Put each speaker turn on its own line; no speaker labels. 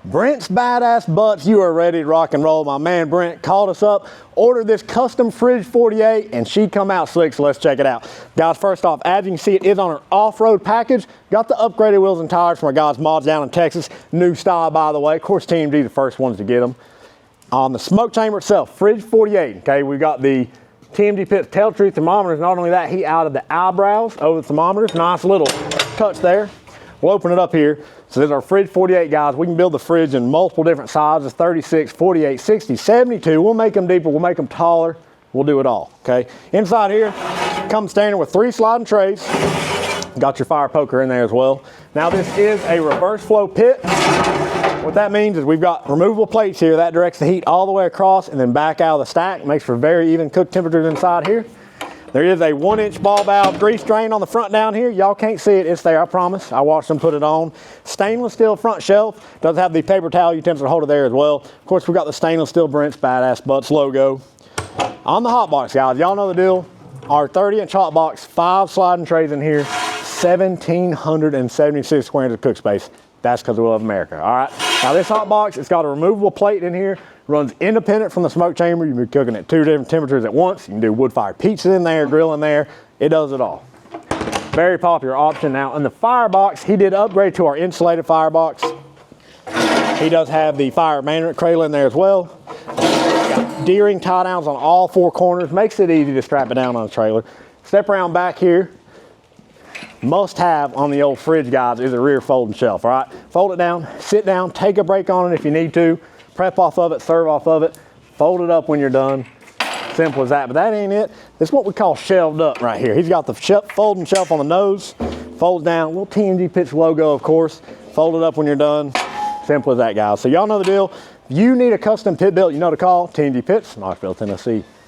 Brent's Badass Butts, you are ready to rock and roll. My man Brent called us up, ordered this custom Fridge 48, and she come out slick, so let's check it out. Guys, first off, as you can see, it is on her off-road package. Got the upgraded wheels and tires from our guys Mods down in Texas. New style, by the way. Of course, TMG the first ones to get them. On the smoke chamber itself, Fridge 48, okay, we got the TMG Pitts Tell Truth thermometers. Not only that, he added the eyebrows over the thermometers. Nice little touch there. We'll open it up here. So this is our Fridge 48, guys. We can build the fridge in multiple different sizes, 36, 48, 60, 72. We'll make them deeper, we'll make them taller. We'll do it all, okay? Inside here, comes standard with 3 sliding trays. Got your fire poker in there as well. Now this is a reverse flow pit. What that means is we've got removable plates here. That directs the heat all the way across and then back out of the stack. Makes for very even cook temperatures inside here. There is a 1-inch ball valve grease drain on the front down here. Y'all can't see it, it's there, I promise. I watched them put it on. Stainless steel front shelf. Does have the paper towel utensil holder there as well. Of course, we've got the stainless steel Brent's Badass Butts logo. On the hot box, guys, y'all know the deal. Our 30-inch hot box, 5 sliding trays in here, 1,776 square inches of cook space. That's because we love America, all right? Now this hot box, it's got a removable plate in here, runs independent from the smoke chamber. You can be cooking at 2 different temperatures at once. You can do wood-fired pizzas in there, grill in there. It does it all. Very popular option. Now in the firebox, he did upgrade to our insulated firebox. He does have the fire management cradle in there as well. Got D-ring tie downs on all 4 corners. Makes it easy to strap it down on the trailer. Step around back here. Must have on the old fridge, guys, is a rear folding shelf, all right? Fold it down, sit down, take a break on it if you need to. Prep off of it, serve off of it, fold it up when you're done. Simple as that, but that ain't it. It's what we call shelved up right here. He's got the folding shelf on the nose, folds down, little TMG Pitts logo, of course. Fold it up when you're done. Simple as that, guys. So y'all know the deal. If you need a custom pit built, you know to call TMG Pitts, Knoxville, Tennessee.